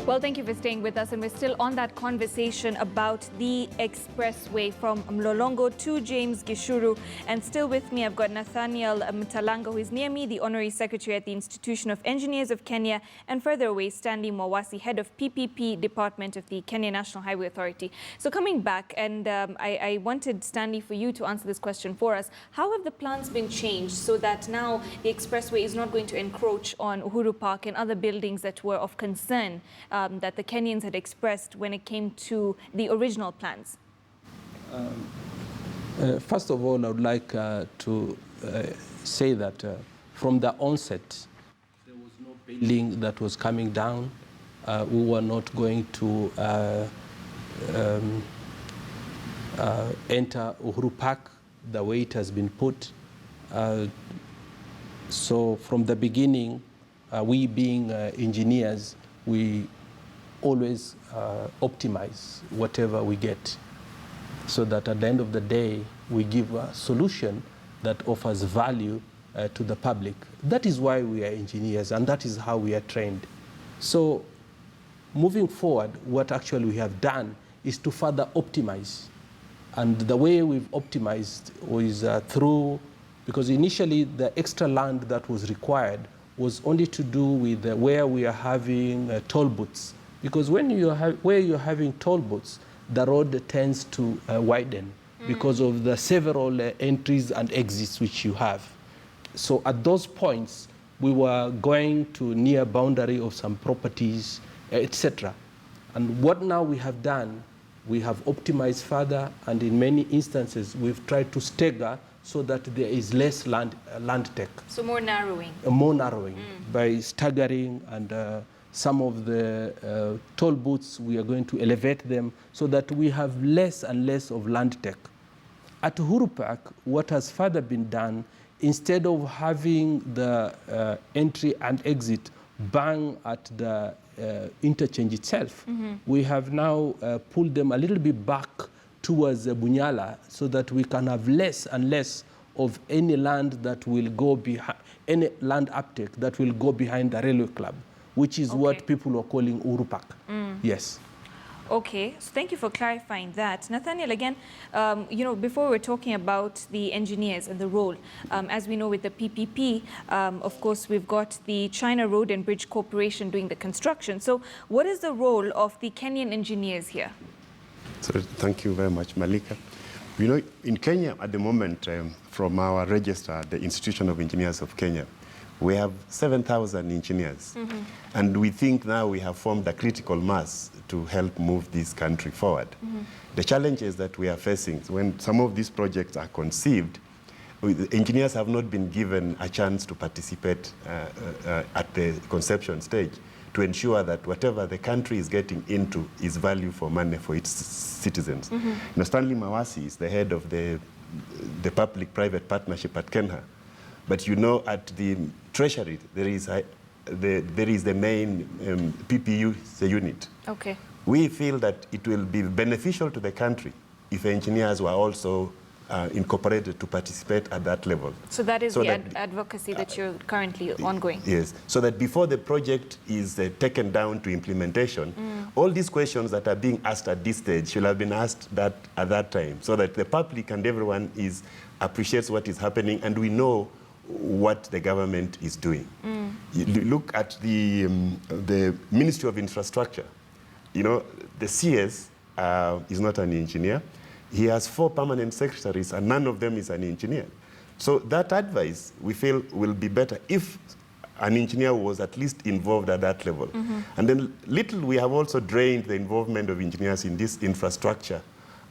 Well, thank you for staying with us, and we're still on that conversation about the expressway from Mlolongo to James Gishuru. And still with me, I've got Nathaniel Mtalanga, who is near me, the Honorary Secretary at the Institution of Engineers of Kenya, and further away, Stanley Mwawasi, Head of PPP Department of the Kenya National Highway Authority. So coming back, and I wanted, Stanley, for you to answer this question for us. How have the plans been changed so that now the expressway is not going to encroach on Uhuru Park and other buildings that were of concern that the Kenyans had expressed when it came to the original plans? First of all, I would like to say that from the onset, there was no building that was coming down. We were not going to enter Uhuru Park the way it has been put. So from the beginning, we being engineers, we always optimize whatever we get, so that at the end of the day, we give a solution that offers value to the public. That is why we are engineers, and that is how we are trained. So moving forward, what actually we have done is to further optimize. And the way we've optimized is through, because initially the extra land that was required was only to do with where we are having toll booths. Because when where you're having toll booths, the road tends to widen because of the several entries and exits which you have. So at those points, we were going to near boundary of some properties, etc. And what now we have done, we have optimized further, and in many instances, we've tried to stagger so that there is less land take. So more narrowing. More narrowing by staggering, and some of the toll booths, we are going to elevate them so that we have less and less of land take. At Uhuru Park, what has further been done, instead of having the entry and exit bang at the interchange itself, we have now pulled them a little bit back towards Bunyala, so that we can have less and less of any land that will go behind, any land uptake that will go behind the railway club, which is what people are calling Uhuru Park. Yes. Okay, so thank you for clarifying that. Nathaniel, again, you know, before we were talking about the engineers and the role, as we know with the PPP, of course, we've got the China Road and Bridge Corporation doing the construction. So what is the role of the Kenyan engineers here? So thank you very much, Malika. You know, in Kenya at the moment, from our register, the Institution of Engineers of Kenya, we have 7,000 engineers. And we think now we have formed a critical mass to help move this country forward. The challenges that we are facing, when some of these projects are conceived, engineers have not been given a chance to participate at the conception stage, to ensure that whatever the country is getting into is value for money for its citizens. You know, Stanley Mwawasi is the head of the public-private partnership at Kenya. But you know, at the Treasury, there is the main PPU unit. Okay. We feel that it will be beneficial to the country if engineers were also incorporated to participate at that level. So that is the advocacy that you're currently ongoing? Yes, so that before the project is taken down to implementation, all these questions that are being asked at this stage should have been asked at that time, so that the public and everyone appreciates what is happening, and we know what the government is doing. You look at the Ministry of Infrastructure. You know, the CS is not an engineer. He has 4 permanent secretaries, and none of them is an engineer. So that advice, we feel, will be better if an engineer was at least involved at that level. And then we have also drained the involvement of engineers in this infrastructure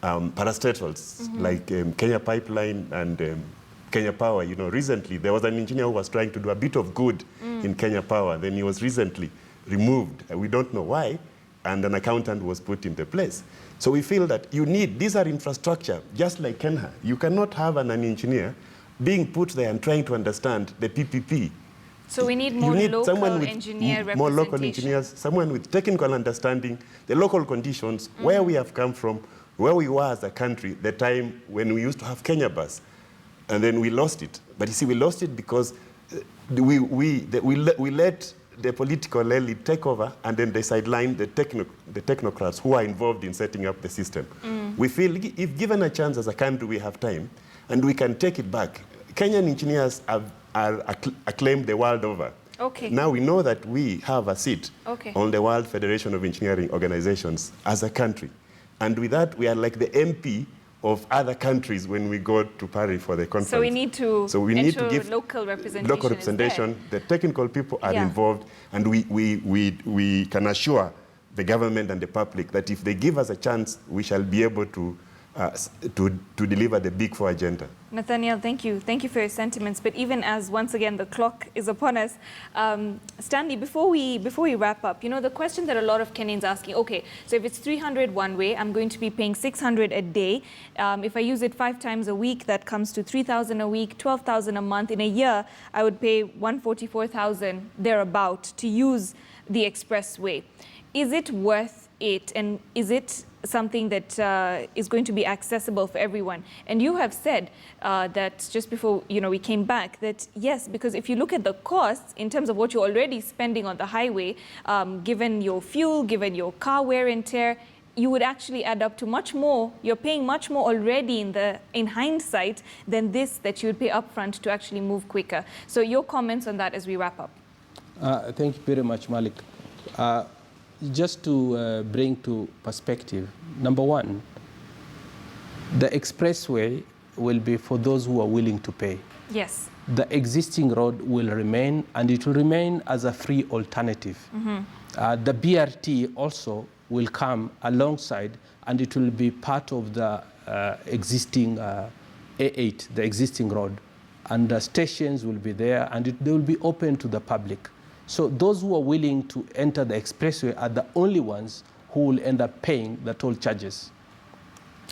parastatals, like Kenya Pipeline and Kenya Power. You know, recently there was an engineer who was trying to do a bit of good in Kenya Power. Then he was recently removed. We don't know why, and an accountant was put into place. So we feel that these are infrastructure, just like Kenya. You cannot have an engineer being put there and trying to understand the PPP. So we need more local engineer representation. More local engineers, someone with technical understanding, the local conditions, where we have come from, where we were as a country, the time when we used to have Kenya Bus. And then we lost it. But you see, we lost it because we let the political elite take over and then they sideline the technocrats who are involved in setting up the system. We feel if given a chance as a country, we have time and we can take it back. Kenyan engineers are acclaimed the world over. Okay. Now we know that we have a seat on the World Federation of Engineering Organizations as a country. And with that, we are like the MP of other countries when we go to Paris for the conference. So we need to give local representation. Local representation. The technical people are involved, and we can assure the government and the public that if they give us a chance, we shall be able to deliver the Big Four agenda. Nathaniel, thank you. Thank you for your sentiments. But even as, once again, the clock is upon us, Stanley, before we wrap up, you know, the question that a lot of Kenyans are asking, okay, so if it's 300 one way, I'm going to be paying 600 a day. If I use it 5 times a week, that comes to 3,000 a week, 12,000 a month. In a year, I would pay 144,000 thereabout to use the expressway. Is it worth it? And is it something that is going to be accessible for everyone? And you have said that just before we came back that yes, because if you look at the costs in terms of what you're already spending on the highway, given your fuel, given your car wear and tear, you would actually add up to much more. You're paying much more already in hindsight than this that you would pay upfront to actually move quicker. So your comments on that as we wrap up. Thank you very much, Malik. Just to bring to perspective, number one, the expressway will be for those who are willing to pay. Yes. The existing road will remain, and it will remain as a free alternative. The BRT also will come alongside, and it will be part of the existing A8, the existing road. And the stations will be there, and they will be open to the public. So those who are willing to enter the expressway are the only ones who will end up paying the toll charges.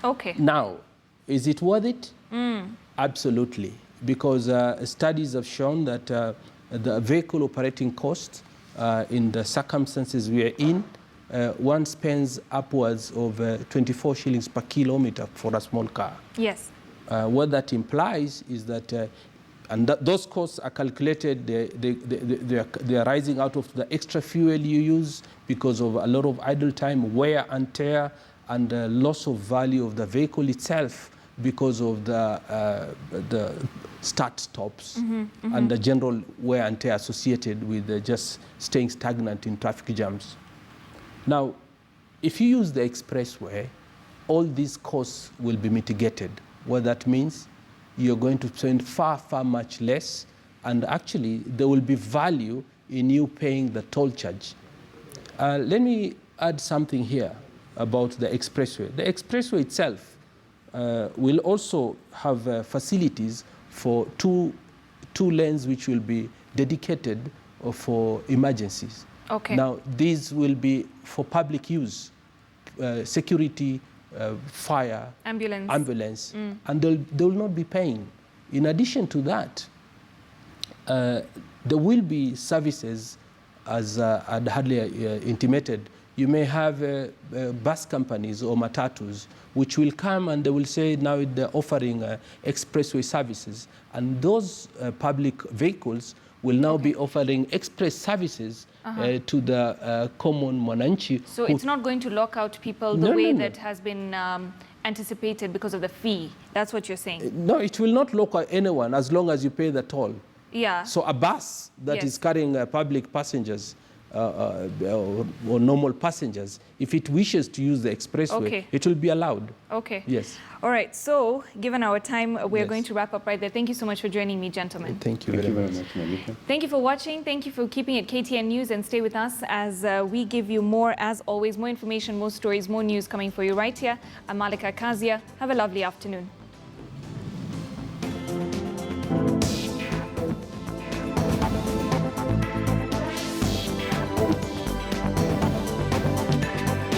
Okay. Now, is it worth it? Absolutely, because studies have shown that the vehicle operating cost in the circumstances we are in, one spends upwards of 24 shillings per kilometer for a small car. Yes. What that implies is that those costs are calculated, they are rising out of the extra fuel you use because of a lot of idle time, wear and tear, and loss of value of the vehicle itself because of the start-stops and the general wear and tear associated with just staying stagnant in traffic jams. Now, if you use the expressway, all these costs will be mitigated. What that means, you're going to spend far, far much less, and actually there will be value in you paying the toll charge. Let me add something here about the expressway. The expressway itself will also have facilities for two lanes which will be dedicated for emergencies. Okay. Now, these will be for public use, security, fire, ambulance, and they will not be paying. In addition to that, there will be services, as I'd hardly intimated. You may have bus companies or matatus which will come and they will say now they're offering expressway services, and those public vehicles will now be offering express services to the common mwananchi. So it's not going to lock out people the way that has been anticipated because of the fee. That's what you're saying? No, it will not lock out anyone as long as you pay the toll. Yeah. So a bus that is carrying public passengers or normal passengers, if it wishes to use the expressway, it will be allowed. Okay. Yes. All right. So, given our time, we're going to wrap up right there. Thank you so much for joining me, gentlemen. Thank you very much. Thank you for watching. Thank you for keeping it KTN News, and stay with us as we give you more, as always, more information, more stories, more news coming for you right here. I'm Malika Kazia. Have a lovely afternoon.